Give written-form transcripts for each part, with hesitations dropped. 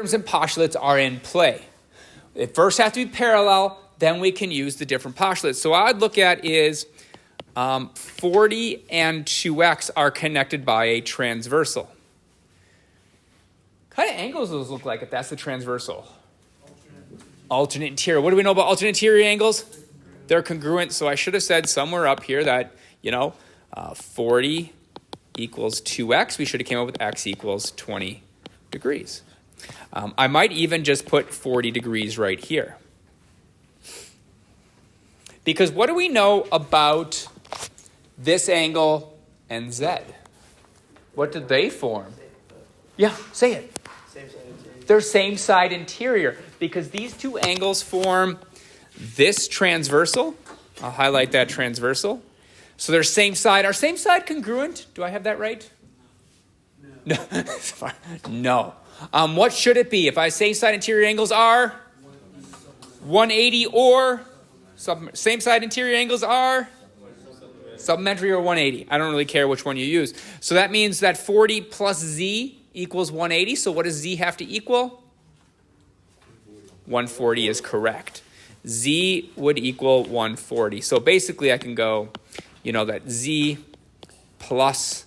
algorithms and postulates are in play. They first have to be parallel, then we can use the different postulates. So what I'd look at is 40 and 2x are connected by a transversal. What kind of angles those look like if that's the transversal? Alternate interior. What do we know about alternate interior angles? They're congruent. So I should have said somewhere up here that, 40 equals 2x. We should have came up with x equals 20 degrees. I might even just put 40 degrees right here. Because what do we know about this angle and z? What did they form? Yeah, say it. They're same side interior because these two angles form this transversal. I'll highlight that transversal. So they're same side. Are same side congruent? Do I have that right? No. No. What should it be? If I say side interior angles are 180 or same side interior angles are supplementary or 180. I don't really care which one you use. So that means that 40 plus z equals 180. So what does z have to equal? 140 is correct. Z would equal 140. So basically I can go, that z plus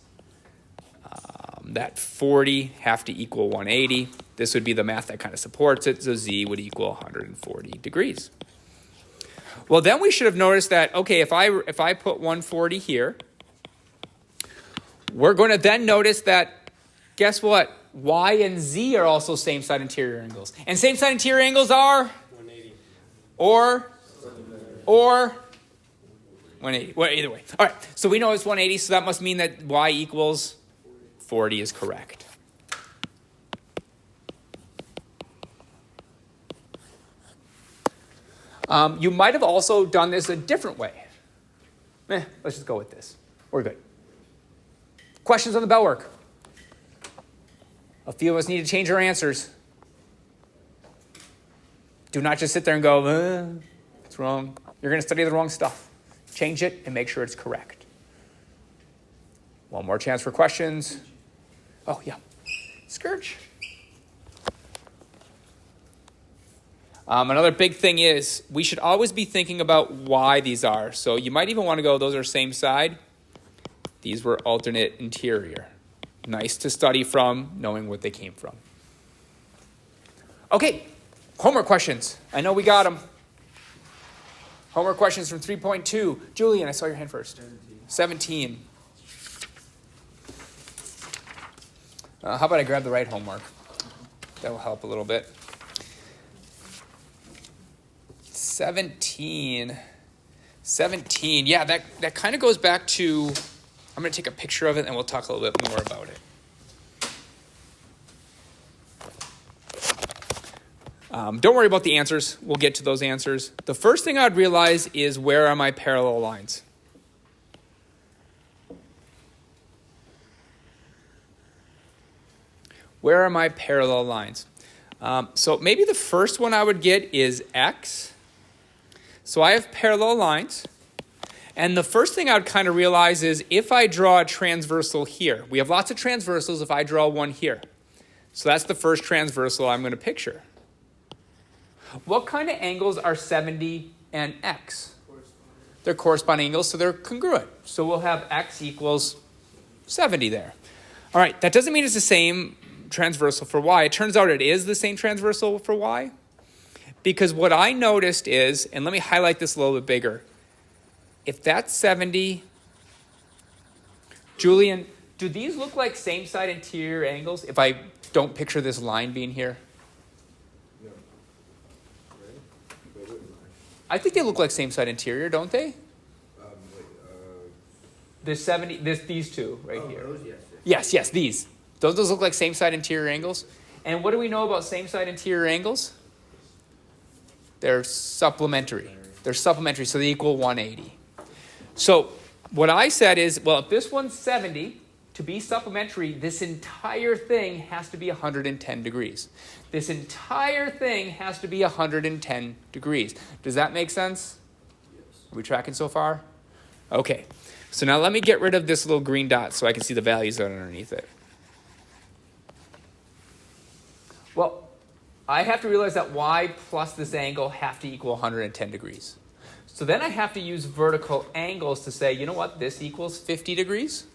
that 40 have to equal 180. This would be the math that kind of supports it. So z would equal 140 degrees. Well, then we should have noticed that, okay, if I put 140 here, we're going to then notice that, guess what? Y and z are also same side interior angles. And same side interior angles are? 180. Or 180. Well, either way. All right, so we know it's 180, so that must mean that y equals 40 is correct. You might have also done this a different way. Let's just go with this. We're good. Questions on the bell work? A few of us need to change our answers. Do not just sit there and go, it's wrong. You're going to study the wrong stuff. Change it and make sure it's correct. One more chance for questions. Oh, yeah. Scourge. Another big thing is we should always be thinking about why these are. So you might even want to go, those are same side. These were alternate interior. Nice to study from, knowing what they came from. Okay, homework questions. I know we got them. Homework questions from 3.2. Julian, I saw your hand first. 17. How about I grab the right homework? That will help a little bit. 17. Yeah, that kind of goes back to, I'm going to take a picture of it and we'll talk a little bit more about it. Don't worry about the answers. We'll get to those answers. The first thing I'd realize is where are my parallel lines? Where are my parallel lines? So maybe the first one I would get is X. So I have parallel lines. And the first thing I would kind of realize is if I draw a transversal here, we have lots of transversals if I draw one here. So that's the first transversal I'm going to picture. What kind of angles are 70 and X? They're corresponding angles, so they're congruent. So we'll have X equals 70 there. All right, that doesn't mean it's the same transversal for Y. It turns out it is the same transversal for Y. Because what I noticed is, and let me highlight this a little bit bigger. If that's 70, Julian, do these look like same side interior angles if I don't picture this line being here? No. Right? I think they look like same side interior, don't they? There's 70, these two right here. Those, yes. These. Don't those look like same side interior angles? And what do we know about same side interior angles? They're supplementary. They're supplementary, so they equal 180. So what I said is, well, if this one's 70, to be supplementary, this entire thing has to be 110 degrees. This entire thing has to be 110 degrees. Does that make sense? Yes. Are we tracking so far? Okay. So now let me get rid of this little green dot so I can see the values that are underneath it. Well, I have to realize that y plus this angle have to equal 110 degrees. So then I have to use vertical angles to say, you know what, this equals 50 degrees.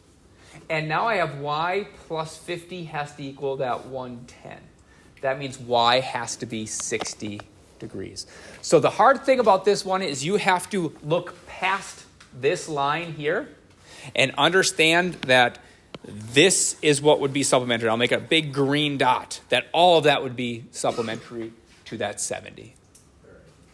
And now I have y plus 50 has to equal that 110. That means y has to be 60 degrees. So the hard thing about this one is you have to look past this line here and understand that this is what would be supplementary. I'll make a big green dot, that all of that would be supplementary to that 70.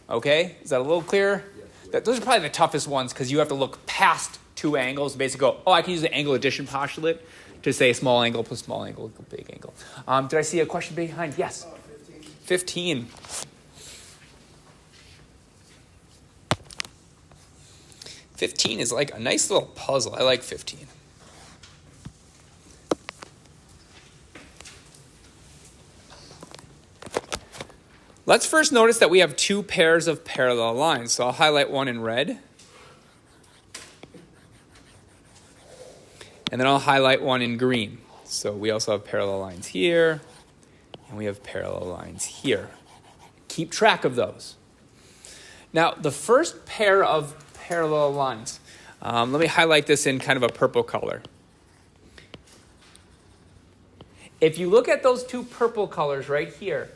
Okay? Is that a little clearer? Those are probably the toughest ones because you have to look past two angles and basically go, oh, I can use the angle addition postulate to say small angle plus small angle equals big angle. Did I see a question behind? Yes? 15. 15 is like a nice little puzzle. I like 15. Let's first notice that we have two pairs of parallel lines. So I'll highlight one in red. And then I'll highlight one in green. So we also have parallel lines here, and we have parallel lines here. Keep track of those. Now, the first pair of parallel lines, let me highlight this in kind of a purple color. If you look at those two purple colors right here,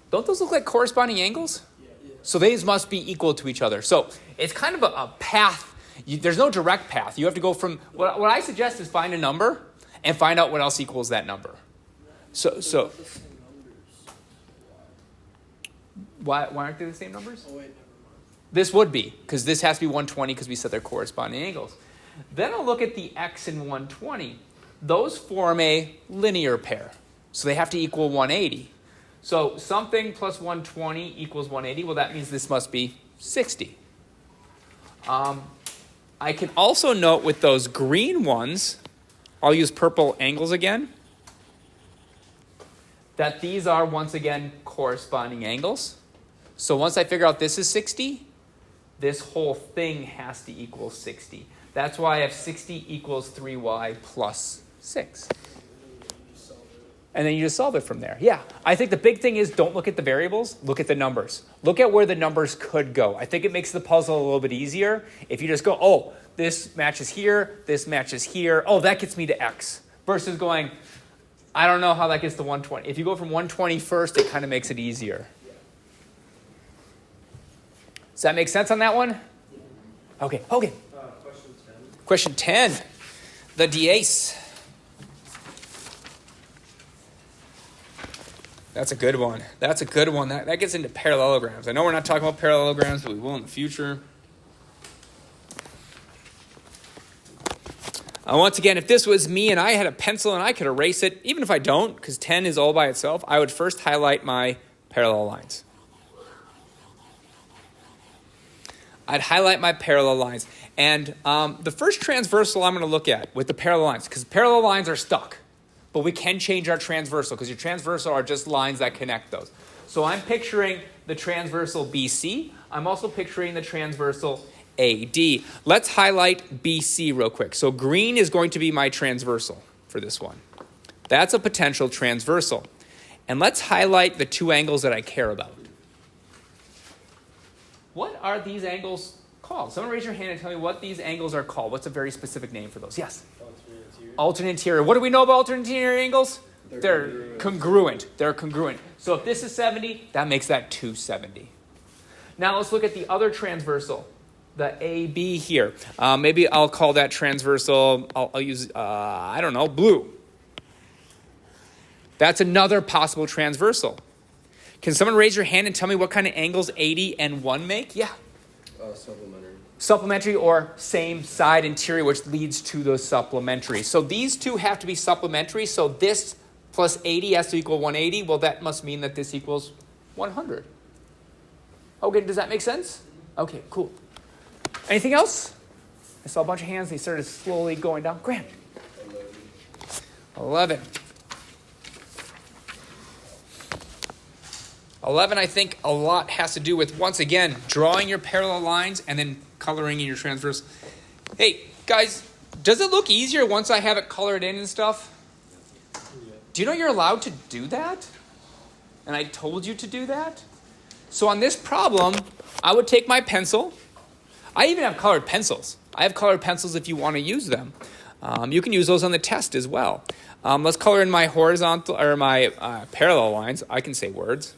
don't those look like corresponding angles? Yeah. So these must be equal to each other. So it's kind of a path. There's no direct path. You have to go from, what I suggest is find a number and find out what else equals that number. So why aren't they the same numbers? Oh, wait, never mind. This would be, because this has to be 120 because we said they're corresponding angles. Then I'll look at the x and 120. Those form a linear pair. So they have to equal 180. So something plus 120 equals 180. Well, that means this must be 60. I can also note with those green ones, I'll use purple angles again, that these are, once again, corresponding angles. So once I figure out this is 60, this whole thing has to equal 60. That's why I have 60 equals 3y plus 6. And then you just solve it from there. Yeah, I think the big thing is don't look at the variables, look at the numbers. Look at where the numbers could go. I think it makes the puzzle a little bit easier if you just go, oh, this matches here, this matches here. Oh, that gets me to x. Versus going, I don't know how that gets to 120. If you go from 120 first, it kind of makes it easier. Does that make sense on that one? Okay. Question 10. The diace. That's a good one. That gets into parallelograms. I know we're not talking about parallelograms, but we will in the future. Once again, if this was me and I had a pencil and I could erase it, even if I don't, because 10 is all by itself, I would first highlight my parallel lines. I'd highlight my parallel lines. And the first transversal I'm going to look at with the parallel lines, because parallel lines are stuck. But we can change our transversal, because your transversal are just lines that connect those. So I'm picturing the transversal BC. I'm also picturing the transversal AD. Let's highlight BC real quick. So green is going to be my transversal for this one. That's a potential transversal. And let's highlight the two angles that I care about. What are these angles called? Someone raise your hand and tell me what these angles are called. What's a very specific name for those? Yes? Alternate interior. What do we know about alternate interior angles? They're congruent. They're congruent. So if this is 70, that makes that 270. Now let's look at the other transversal, the AB here. Maybe I'll call that transversal, I'll use, blue. That's another possible transversal. Can someone raise your hand and tell me what kind of angles 80 and 1 make? Yeah. Supplementary. Supplementary or same side interior, which leads to the supplementary. So these two have to be supplementary. So this plus 80 has to equal 180. Well, that must mean that this equals 100. Okay, does that make sense? Okay, cool. Anything else? I saw a bunch of hands. They started slowly going down. Grant. 11. 11, I think a lot has to do with, once again, drawing your parallel lines and then coloring in your transverse. Hey, guys, does it look easier once I have it colored in and stuff? Do you know you're allowed to do that? And I told you to do that. So on this problem, I would take my pencil. I even have colored pencils. I have colored pencils if you want to use them. You can use those on the test as well. Let's color in my horizontal or my parallel lines. I can say words.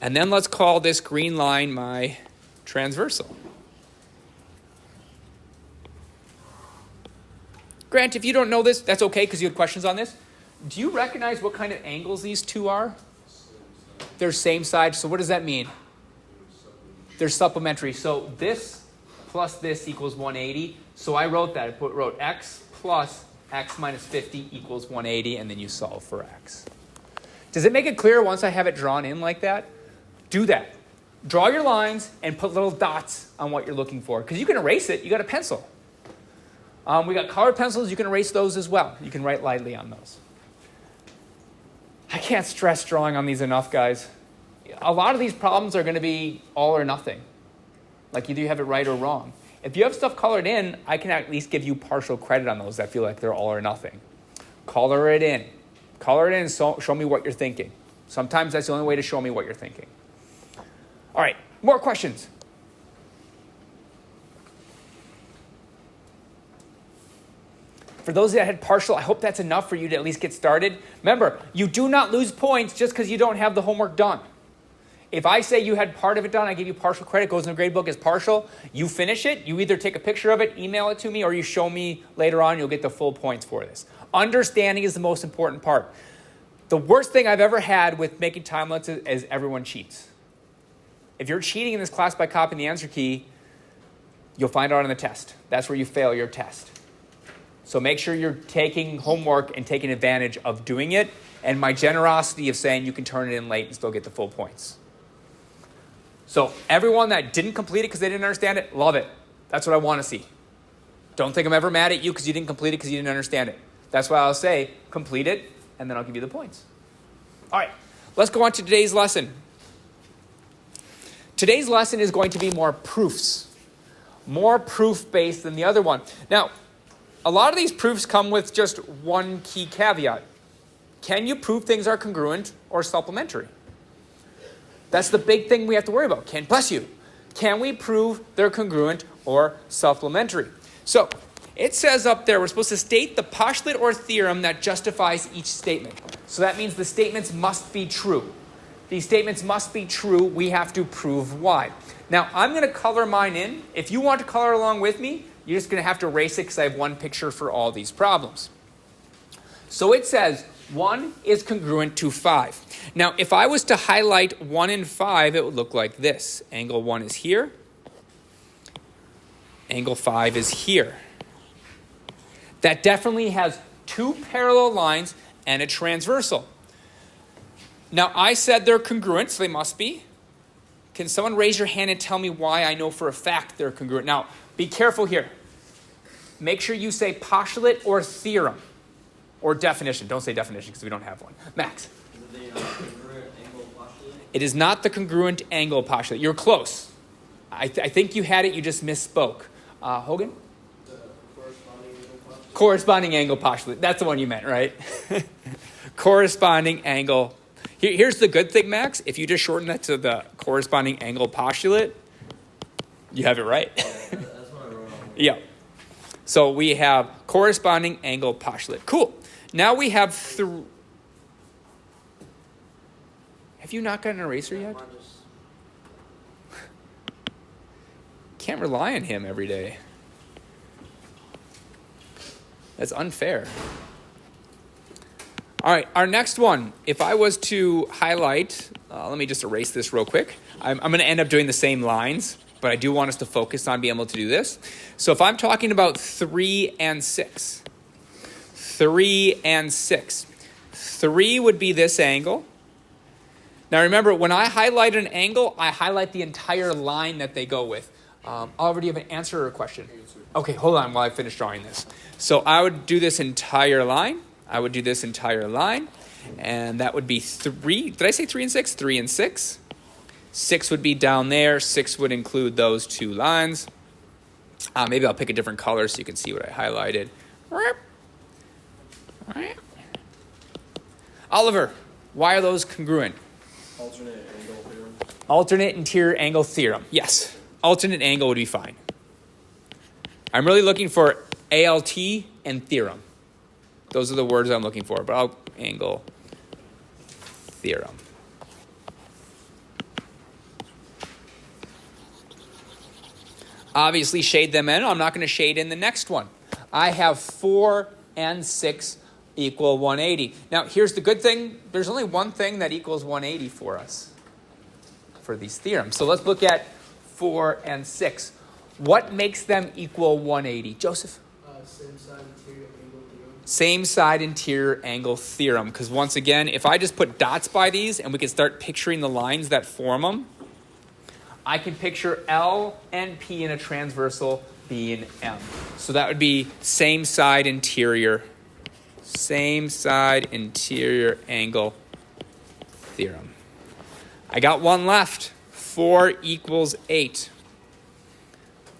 And then let's call this green line my transversal. Grant, if you don't know this, that's okay because you had questions on this. Do you recognize what kind of angles these two are? They're same side. So what does that mean? They're supplementary. So this plus this equals 180. So I wrote that. I wrote x plus x minus 50 equals 180, and then you solve for x. Does it make it clear once I have it drawn in like that? Do that. Draw your lines and put little dots on what you're looking for. Because you can erase it. You got a pencil. We got colored pencils. You can erase those as well. You can write lightly on those. I can't stress drawing on these enough, guys. A lot of these problems are going to be all or nothing. Like either you have it right or wrong. If you have stuff colored in, I can at least give you partial credit on those that feel like they're all or nothing. Color it in. Color it in and show me what you're thinking. Sometimes that's the only way to show me what you're thinking. All right, more questions. For those that had partial, I hope that's enough for you to at least get started. Remember, you do not lose points just because you don't have the homework done. If I say you had part of it done, I give you partial credit, goes in the gradebook as partial. You finish it, you either take a picture of it, email it to me, or you show me later on, you'll get the full points for this. Understanding is the most important part. The worst thing I've ever had with making timelines is everyone cheats. If you're cheating in this class by copying the answer key, you'll find out on the test. That's where you fail your test. So make sure you're taking homework and taking advantage of doing it, and my generosity of saying you can turn it in late and still get the full points. So everyone that didn't complete it because they didn't understand it, love it. That's what I want to see. Don't think I'm ever mad at you because you didn't complete it because you didn't understand it. That's why I'll say complete it, and then I'll give you the points. All right, let's go on to today's lesson. Today's lesson is going to be more proofs. More proof-based than the other one. Now, a lot of these proofs come with just one key caveat. Can you prove things are congruent or supplementary? That's the big thing we have to worry about. Bless you. Can we prove they're congruent or supplementary? So it says up there, we're supposed to state the postulate or theorem that justifies each statement. So that means the statements must be true. These statements must be true. We have to prove why. Now, I'm going to color mine in. If you want to color along with me, you're just going to have to erase it because I have one picture for all these problems. So it says 1 is congruent to 5. Now, if I was to highlight 1 and 5, it would look like this. Angle 1 is here. Angle 5 is here. That definitely has two parallel lines and a transversal. Now, I said they're congruent, so they must be. Can someone raise your hand and tell me why I know for a fact they're congruent? Now, be careful here. Make sure you say postulate or theorem or definition. Don't say definition because we don't have one. Max. Is it the congruent angle postulate? It is not the congruent angle postulate. You're close. I think you had it. You just misspoke. Hogan? The corresponding angle postulate? Corresponding angle postulate. That's the one you meant, right? Corresponding angle. Here's the good thing, Max. If you just shorten that to the corresponding angle postulate, you have it right. That's what I wrote on. Yeah. So we have corresponding angle postulate. Cool. Now we have Have you not got an eraser yet? Can't rely on him every day. That's unfair. All right, our next one. If I was to highlight, let me just erase this real quick. I'm going to end up doing the same lines, but I do want us to focus on being able to do this. So if I'm talking about 3 and 6, 3 and 6, 3 would be this angle. Now remember, when I highlight an angle, I highlight the entire line that they go with. I already have an answer or a question. Okay, hold on while I finish drawing this. So I would do this entire line. I would do this entire line, and that would be 3. Did I say 3 and 6? 3 and 6. 6 would be down there. 6 would include those two lines. Maybe I'll pick a different color so you can see what I highlighted. Oliver, why are those congruent? Alternate angle theorem. Alternate interior angle theorem. Yes, alternate angle would be fine. I'm really looking for ALT and theorem. Those are the words I'm looking for, but I'll angle theorem. Obviously, shade them in. I'm not going to shade in the next one. I have 4 and 6 equal 180. Now, here's the good thing. There's only one thing that equals 180 for us, for these theorems. So let's look at 4 and 6. What makes them equal 180? Joseph? Same side interior angle theorem. Same side interior angle theorem. Because once again, if I just put dots by these and we can start picturing the lines that form them, I can picture L and P in a transversal being M. So that would be same side interior angle theorem. I got one left. 4 equals 8.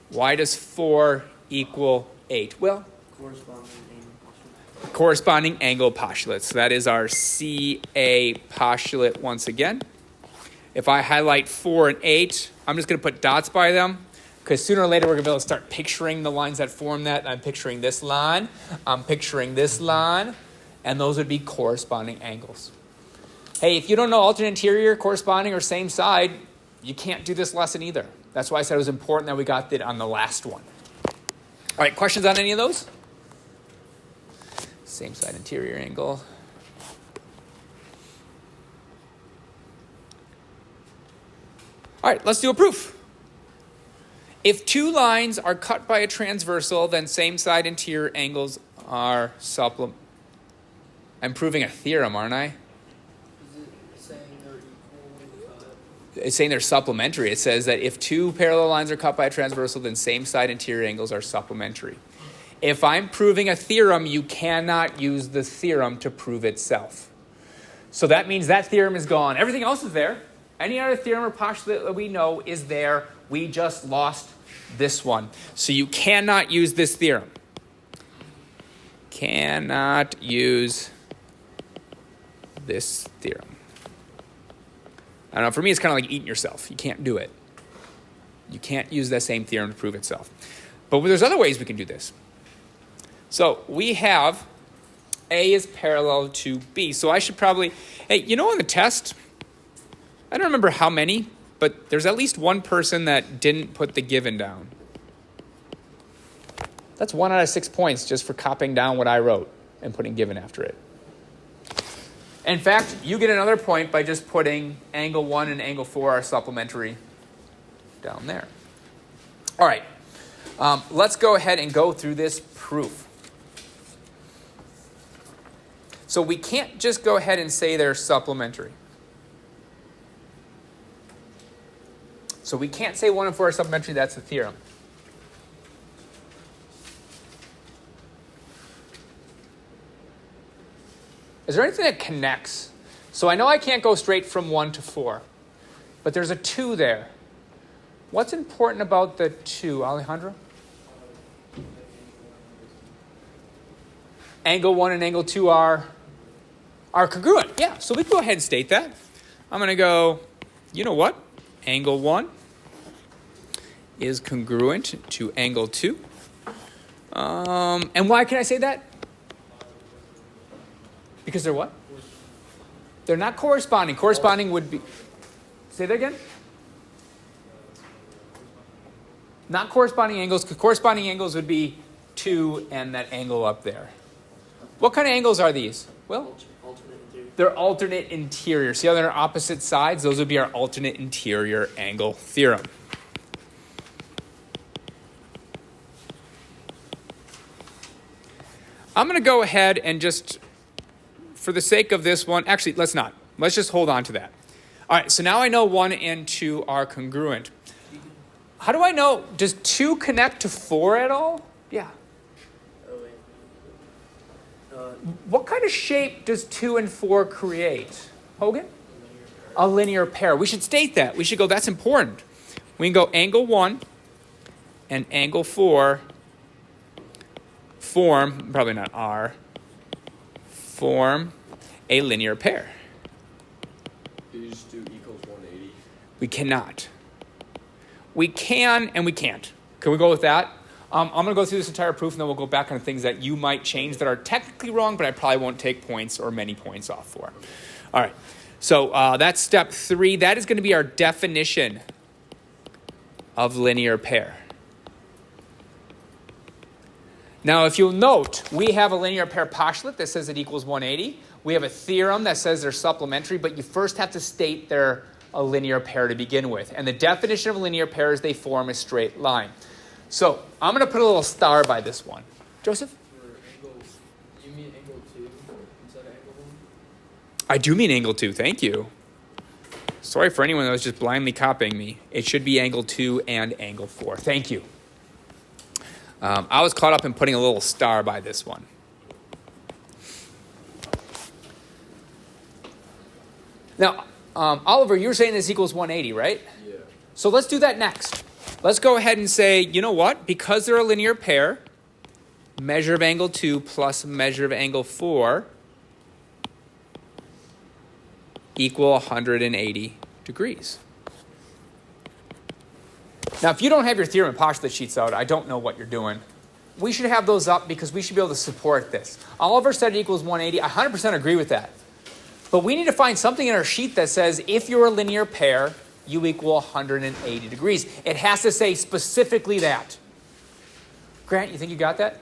Why does 4 equal 8? Well, corresponding angle postulates. So that is our CA postulate once again. If I highlight 4 and 8, I'm just going to put dots by them because sooner or later we're going to be able to start picturing the lines that form that. I'm picturing this line. I'm picturing this line. And those would be corresponding angles. Hey, if you don't know alternate interior, corresponding, or same side, you can't do this lesson either. That's why I said it was important that we got that on the last one. All right, questions on any of those? Same side interior angle. All right, let's do a proof. If two lines are cut by a transversal, then same side interior angles are supplement. I'm proving a theorem, aren't I? Is it saying they're equal? It's saying they're supplementary. It says that if two parallel lines are cut by a transversal, then same side interior angles are supplementary. If I'm proving a theorem, you cannot use the theorem to prove itself. So that means that theorem is gone. Everything else is there. Any other theorem or postulate that we know is there. We just lost this one. So you cannot use this theorem. Cannot use this theorem. I don't know, for me it's kind of like eating yourself. You can't do it. You can't use that same theorem to prove itself. But there's other ways we can do this. So we have A is parallel to B. So I should probably, hey, you know on the test, I don't remember how many, but there's at least one person that didn't put the given down. That's 1 out of 6 points just for copying down what I wrote and putting given after it. In fact, you get another point by just putting angle 1 and angle 4 are supplementary down there. All right, let's go ahead and go through this proof. So we can't just go ahead and say they're supplementary. So we can't say 1 and 4 are supplementary. That's the theorem. Is there anything that connects? So I know I can't go straight from 1 to 4, but there's a 2 there. What's important about the 2, Alejandro? Angle 1 and angle 2 are congruent. Yeah, so we can go ahead and state that. I'm going to go, you know what? Angle 1 is congruent to angle 2. And why can I say that? Because they're what? They're not corresponding. Corresponding would be... Say that again? Not corresponding angles, because corresponding angles would be 2 and that angle up there. What kind of angles are these? Well, Alternate interior. they're alternate interior. See how they're opposite sides? Those would be our alternate interior angle theorem. I'm going to go ahead and just, for the sake of this one, actually, let's not. Let's just hold on to that. All right, so now I know 1 and 2 are congruent. How do I know? Does 2 connect to 4 at all? Yeah. Oh, wait. What kind of shape does 2 and 4 create? Hogan? A linear pair. We should state that. We should go, that's important. We can go angle 1 and angle 4 form, probably not R, form a linear pair? Can you just do equals 180? We cannot. We can and we can't. Can we go with that? I'm going to go through this entire proof, and then we'll go back on things that you might change that are technically wrong, but I probably won't take points or many points off for. All right. So that's step 3. That is going to be our definition of linear pair. Now, if you'll note, we have a linear pair postulate that says it equals 180. We have a theorem that says they're supplementary, but you first have to state they're a linear pair to begin with. And the definition of a linear pair is they form a straight line. So I'm going to put a little star by this one. Joseph? For angle, you mean angle 2 instead of angle 1? I do mean angle 2. Thank you. Sorry for anyone that was just blindly copying me. It should be angle 2 and angle 4. Thank you. I was caught up in putting a little star by this one. Now, Oliver, you were saying this equals 180, right? Yeah. So let's do that next. Let's go ahead and say, you know what? Because they're a linear pair, measure of angle 2 plus measure of angle 4 equal 180 degrees. Now, if you don't have your theorem and postulate sheets out, I don't know what you're doing. We should have those up because we should be able to support this. Oliver said it equals 180. I 100% agree with that. But we need to find something in our sheet that says if you're a linear pair, you equal 180 degrees. It has to say specifically that. Grant, you think you got that?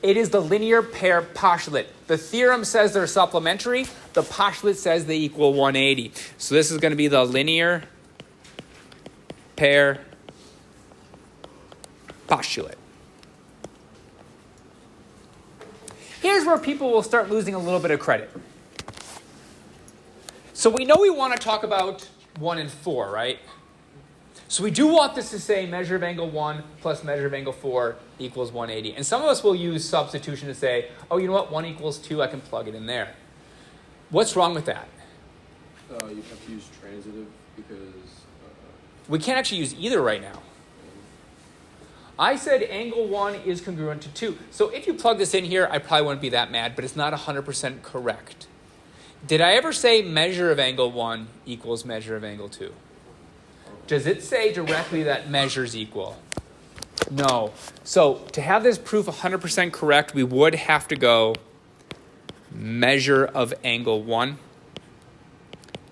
It is the linear pair postulate. The theorem says they're supplementary. The postulate says they equal 180. So this is going to be the linear pair postulate. Here's where people will start losing a little bit of credit. So we know we want to talk about 1 and 4, right? So we do want this to say measure of angle 1 plus measure of angle 4 equals 180. And some of us will use substitution to say, oh, you know what, 1 equals 2, I can plug it in there. What's wrong with that? You have to use transitive because... We can't actually use either right now. I said angle 1 is congruent to 2. So if you plug this in here, I probably wouldn't be that mad, but it's not 100% correct. Did I ever say measure of angle 1 equals measure of angle 2? Does it say directly that measures equal? No. So to have this proof 100% correct, we would have to go measure of angle 1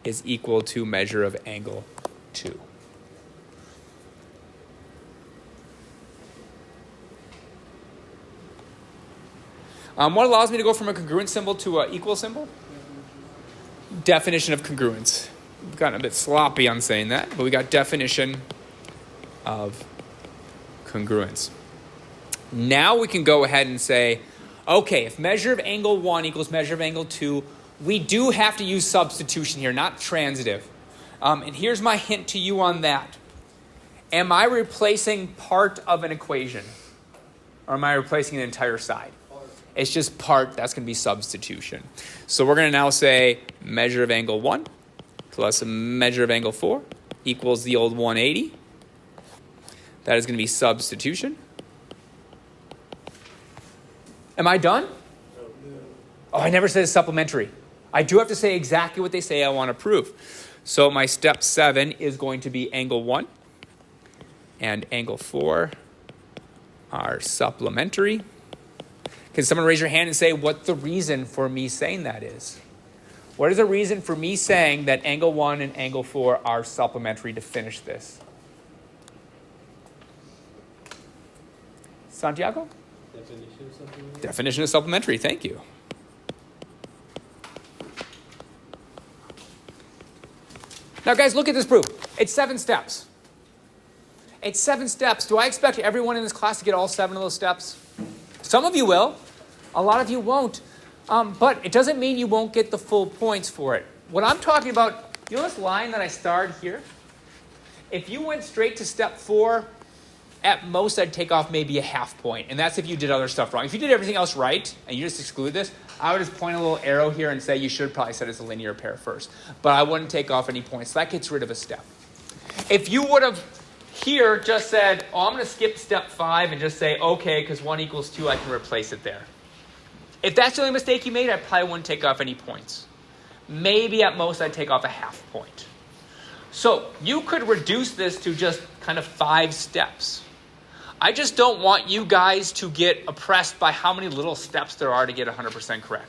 is equal to measure of angle 2. What allows me to go from a congruent symbol to an equal symbol? Definition of congruence. We've gotten a bit sloppy on saying that, but we got definition of congruence. Now we can go ahead and say, okay, if measure of angle 1 equals measure of angle 2, we do have to use substitution here, not transitive. And here's my hint to you on that. Am I replacing part of an equation? Or am I replacing an entire side? It's just part. That's going to be substitution. So we're going to now say measure of angle 1 plus measure of angle 4 equals the old 180. That is going to be substitution. Am I done? Oh, I never said it's supplementary. I do have to say exactly what they say I want to prove. So my step 7 is going to be angle 1 and angle 4 are supplementary. Can someone raise your hand and say what the reason for me saying that is? What is the reason for me saying that angle 1 and angle 4 are supplementary to finish this? Santiago? Definition of supplementary? Definition of supplementary, thank you. Now guys, look at this proof. It's 7 steps. It's 7 steps. Do I expect everyone in this class to get all 7 of those steps? Some of you will. A lot of you won't. But it doesn't mean you won't get the full points for it. What I'm talking about, you know this line that I starred here? If you went straight to step 4, at most I'd take off maybe a half point. And that's if you did other stuff wrong. If you did everything else right, and you just exclude this, I would just point a little arrow here and say you should probably set it as a linear pair first. But I wouldn't take off any points. So that gets rid of a step. If you would have here just said, oh, I'm going to skip step 5 and just say, okay, because 1 equals 2, I can replace it there. If that's the only mistake you made, I probably wouldn't take off any points. Maybe at most I'd take off a half point. So you could reduce this to just kind of 5 steps. I just don't want you guys to get oppressed by how many little steps there are to get 100% correct.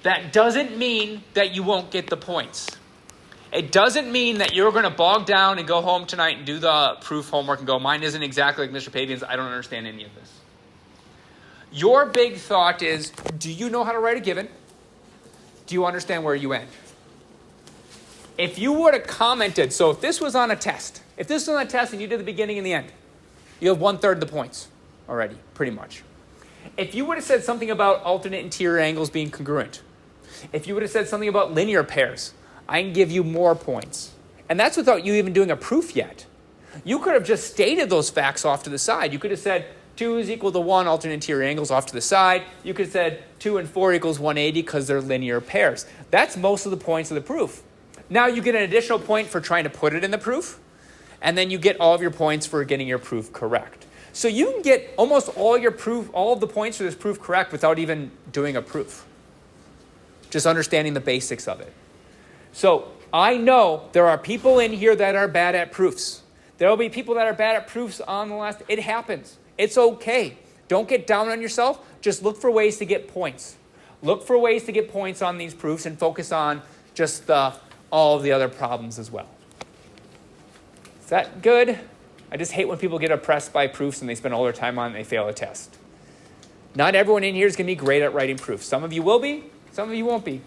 That doesn't mean that you won't get the points. It doesn't mean that you're going to bog down and go home tonight and do the proof homework and go, mine isn't exactly like Mr. Pabian's. I don't understand any of this. Your big thought is, do you know how to write a given? Do you understand where you end? If you would have commented, so if this was on a test, and you did the beginning and the end, you have 1/3 of the points already, pretty much. If you would have said something about alternate interior angles being congruent, if you would have said something about linear pairs, I can give you more points. And that's without you even doing a proof yet. You could have just stated those facts off to the side. You could have said 2 is equal to 1 alternate interior angles off to the side. You could have said 2 and 4 equals 180 because they're linear pairs. That's most of the points of the proof. Now you get an additional point for trying to put it in the proof, and then you get all of your points for getting your proof correct. So you can get almost all of the points for this proof correct without even doing a proof. Just understanding the basics of it. So I know there are people in here that are bad at proofs. There will be people that are bad at proofs on the last. It happens. It's okay. Don't get down on yourself. Just look for ways to get points. Look for ways to get points on these proofs and focus on just all of the other problems as well. Is that good? I just hate when people get oppressed by proofs and they spend all their time on it and they fail a test. Not everyone in here is going to be great at writing proofs. Some of you will be, some of you won't be.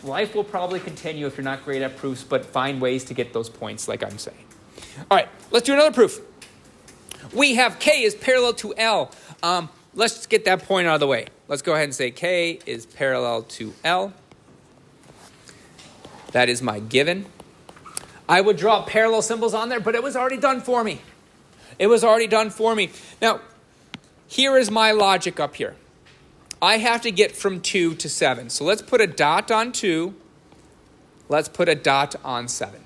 Life will probably continue if you're not great at proofs, but find ways to get those points like I'm saying. All right, let's do another proof. We have K is parallel to L. Let's get that point out of the way. Let's go ahead and say K is parallel to L. That is my given. I would draw parallel symbols on there, but it was already done for me. Now, here is my logic up here. I have to get from 2 to 7. So let's put a dot on 2. Let's put a dot on 7.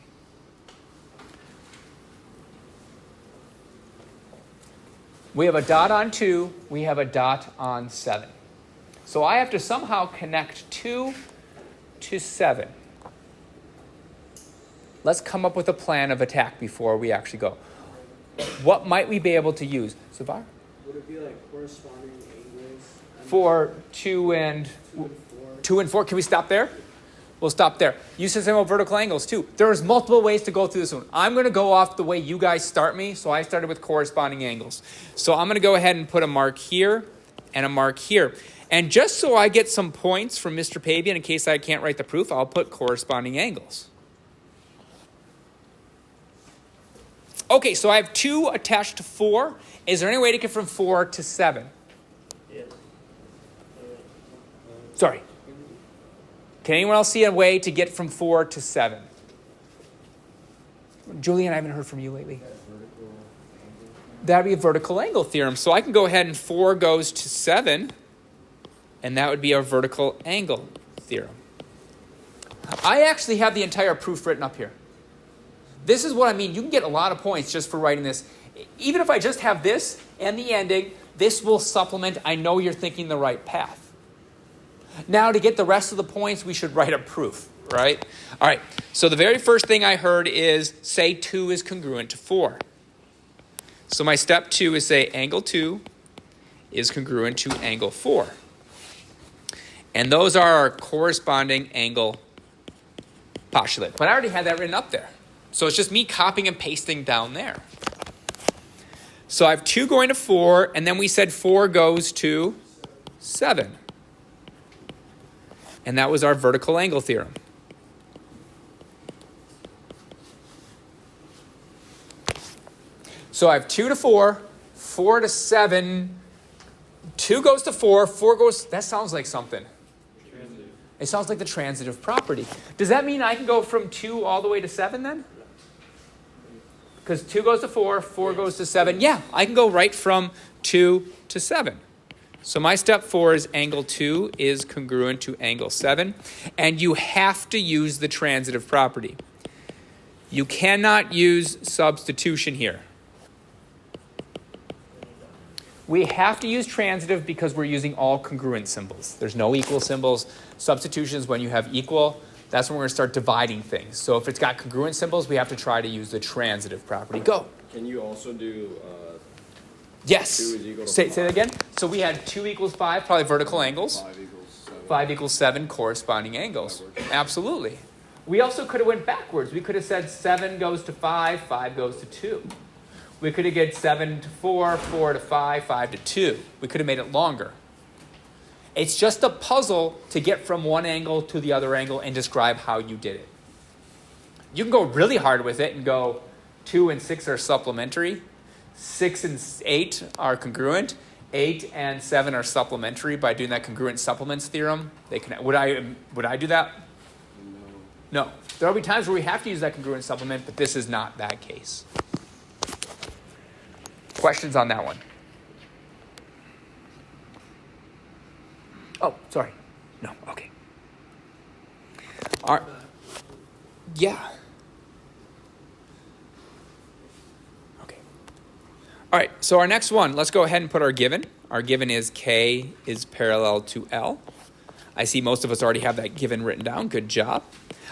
We have a dot on 2. We have a dot on 7. So I have to somehow connect 2 to 7. Let's come up with a plan of attack before we actually go. What might we be able to use? Savar? Would it be like corresponding angles? For 2 and 4. Can we stop there? We'll stop there. You said something about vertical angles too. There's multiple ways to go through this one. I'm going to go off the way you guys start me. So I started with corresponding angles. So I'm going to go ahead and put a mark here and a mark here. And just so I get some points from Mr. Pabian in case I can't write the proof, I'll put corresponding angles. Okay, so I have 2 attached to 4. Is there any way to get from 4 to 7? Yes. Sorry. Can anyone else see a way to get from 4 to 7? Julian, I haven't heard from you lately. That would be a vertical angle theorem. So I can go ahead and 4 goes to 7, and that would be a vertical angle theorem. I actually have the entire proof written up here. This is what I mean. You can get a lot of points just for writing this. Even if I just have this and the ending, this will supplement. I know you're thinking the right path. Now, to get the rest of the points, we should write a proof, right? All right. So the very first thing I heard is say 2 is congruent to 4. So my step 2 is say angle 2 is congruent to angle 4. And those are our corresponding angle postulate. But I already had that written up there. So it's just me copying and pasting down there. So I have 2 going to 4, and then we said 4 goes to 7. And that was our vertical angle theorem. So I have 2 to 4, 4 to 7, 2 goes to 4, 4 goes, that sounds like something. Transitive. It sounds like the transitive property. Does that mean I can go from 2 all the way to 7 then? Because 2 goes to 4, 4 goes to 7. Yeah, I can go right from 2 to 7. So my step 4 is angle 2 is congruent to angle 7. And you have to use the transitive property. You cannot use substitution here. We have to use transitive because we're using all congruent symbols. There's no equal symbols. Substitutions, when you have equal, that's when we're going to start dividing things. So if it's got congruent symbols, we have to try to use the transitive property. Go. Can you also do Yes. 2 is equal to Say 5? that again. So we had 2 equals 5, probably vertical angles. 5 equals 7. 5 equals 7, corresponding angles. Backwards. Absolutely. We also could have went backwards. We could have said 7 goes to 5, 5 goes to 2. We could have get 7 to 4, 4 to 5, 5 to 2. We could have made it longer. It's just a puzzle to get from one angle to the other angle and describe how you did it. You can go really hard with it and go 2 and 6 are supplementary. 6 and 8 are congruent. 8 and 7 are supplementary by doing that congruent supplements theorem. They can. Would I do that? No. There will be times where we have to use that congruent supplement, but this is not that case. Questions on that one? Oh, sorry. No, okay. Yeah. Okay. All right, so our next one, let's go ahead and put our given. Our given is K is parallel to L. I see most of us already have that given written down. Good job.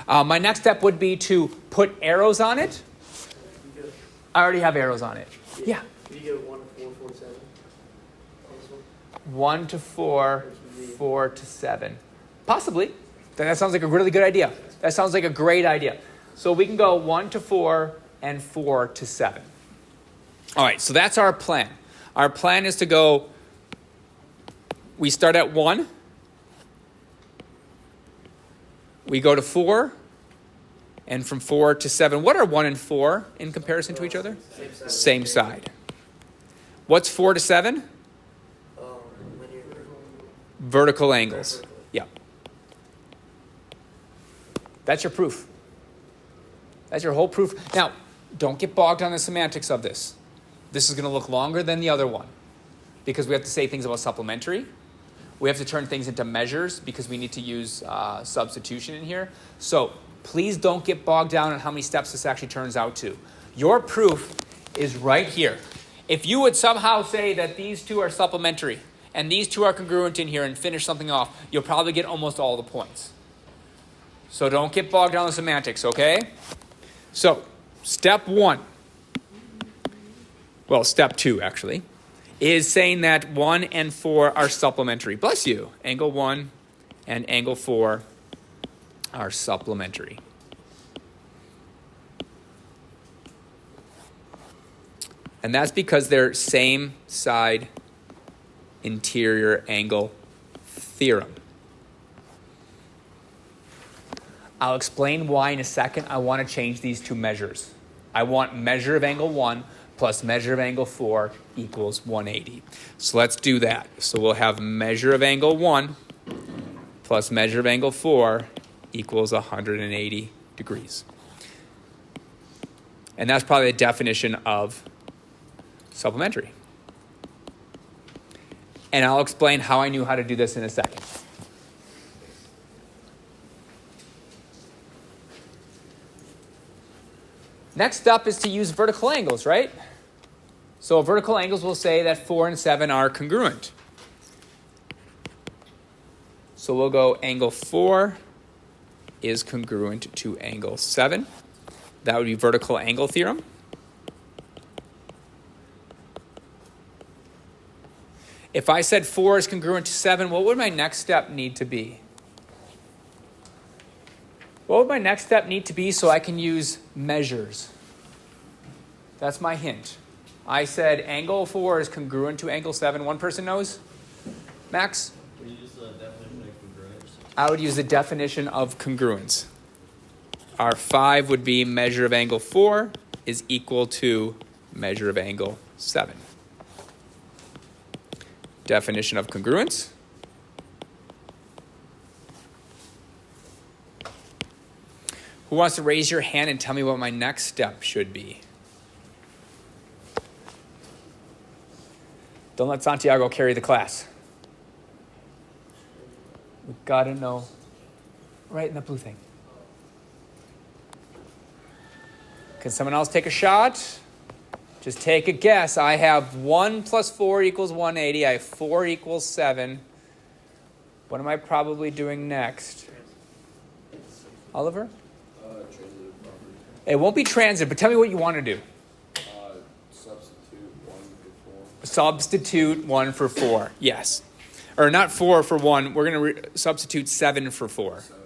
My next step would be to put arrows on it. I already have arrows on it. Yeah. Can you go 1 to 4, 4 to 7? 1 to 4, 4 to 7. Possibly. That sounds like a really good idea. That sounds like a great idea. So we can go 1 to 4 and 4 to 7. All right, so that's our plan. Our plan is to go, we start at 1. We go to 4. And from 4 to 7. What are 1 and 4 in comparison to each other? Same side. What's 4 to 7? Linear. Vertical angles. Yeah. That's your proof. That's your whole proof. Now, don't get bogged down in the semantics of this. This is going to look longer than the other one because we have to say things about supplementary. We have to turn things into measures because we need to use substitution in here. So please don't get bogged down on how many steps this actually turns out to. Your proof is right here. If you would somehow say that these two are supplementary and these two are congruent in here and finish something off, you'll probably get almost all the points. So don't get bogged down in the semantics, okay? So step 1, well, step 2 actually, is saying that 1 and 4 are supplementary. Bless you. Angle 1 and angle 4 are supplementary. And that's because they're same side interior angle theorem. I'll explain why in a second. I want to change these two measures. I want measure of angle 1 plus measure of angle 4 equals 180. So let's do that. So we'll have measure of angle 1 plus measure of angle 4 equals 180 degrees. And that's probably the definition of supplementary. And I'll explain how I knew how to do this in a second. Next up is to use vertical angles, right? So vertical angles will say that 4 and 7 are congruent. So we'll go angle 4 is congruent to angle 7. That would be vertical angle theorem. If I said 4 is congruent to 7, what would my next step need to be? What would my next step need to be so I can use measures? That's my hint. I said angle 4 is congruent to angle 7. One person knows? Max? Would you use the definition of congruence? I would use the definition of congruence. Our 5 would be measure of angle 4 is equal to measure of angle 7. Definition of congruence. Who wants to raise your hand and tell me what my next step should be? Don't let Santiago carry the class. We've got to know. Right in the blue thing. Can someone else take a shot? Just take a guess. I have 1 plus 4 equals 180. I have 4 equals 7. What am I probably doing next? Oliver? Transitive property. It won't be transit, but tell me what you want to do. Substitute 1 for 4. Substitute 1 for 4. Yes. Or not 4 for 1. We're going to substitute 7 for 4. 7.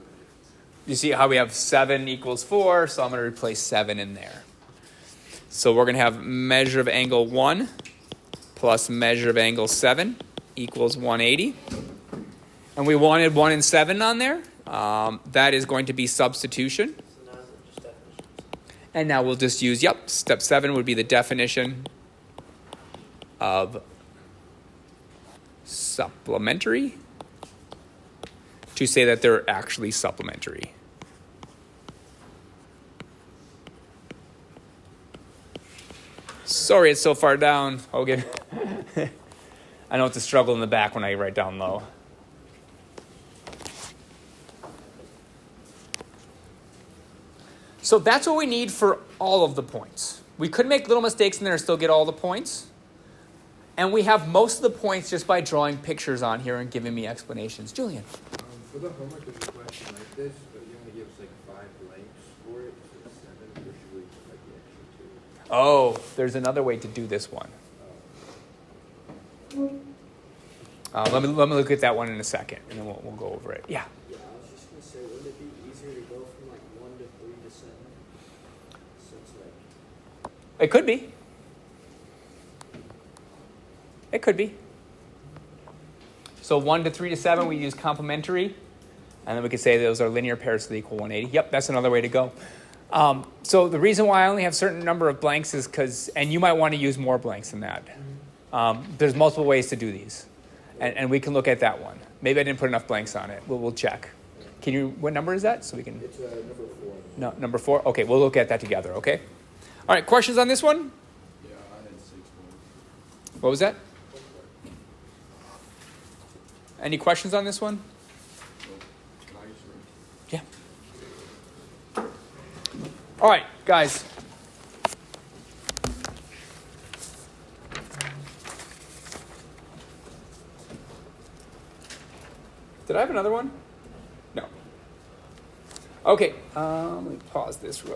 You see how we have 7 equals 4, so I'm going to replace 7 in there. So we're going to have measure of angle 1 plus measure of angle 7 equals 180. And we wanted 1 and 7 on there. That is going to be substitution. So now is it just definitions? And now we'll just use, step 7 would be the definition of supplementary to say that they're actually supplementary. Sorry it's so far down, Hogan. I know it's a struggle in the back when I write down low. So that's what we need for all of the points. We could make little mistakes in there and still get all the points. And we have most of the points just by drawing pictures on here and giving me explanations. Julian. For the homework, there's a question like this, but you only give us like 5 blanks for it, so 7, or should we put like the extra 2? Oh, there's another way to do this one. Let me look at that one in a second, and then we'll go over it. Yeah. Yeah, I was just gonna say, wouldn't it be easier to go from like 1 to 3 to 7? So it's like, It could be. It could be. So 1 to 3 to 7, we use complementary. And then we could say those are linear pairs, so they equal 180. Yep, that's another way to go. So the reason why I only have a certain number of blanks is because, and you might want to use more blanks than that. There's multiple ways to do these. And we can look at that one. Maybe I didn't put enough blanks on it. We'll check. Can you, what number is that? So we can. It's number 4. No, number 4? Okay, we'll look at that together, okay? All right, questions on this one? Yeah, I had 6 points. What was that? Any questions on this one? Nope. Can I just write? Yeah. All right, guys. Did I have another one? No. Okay, let me pause this real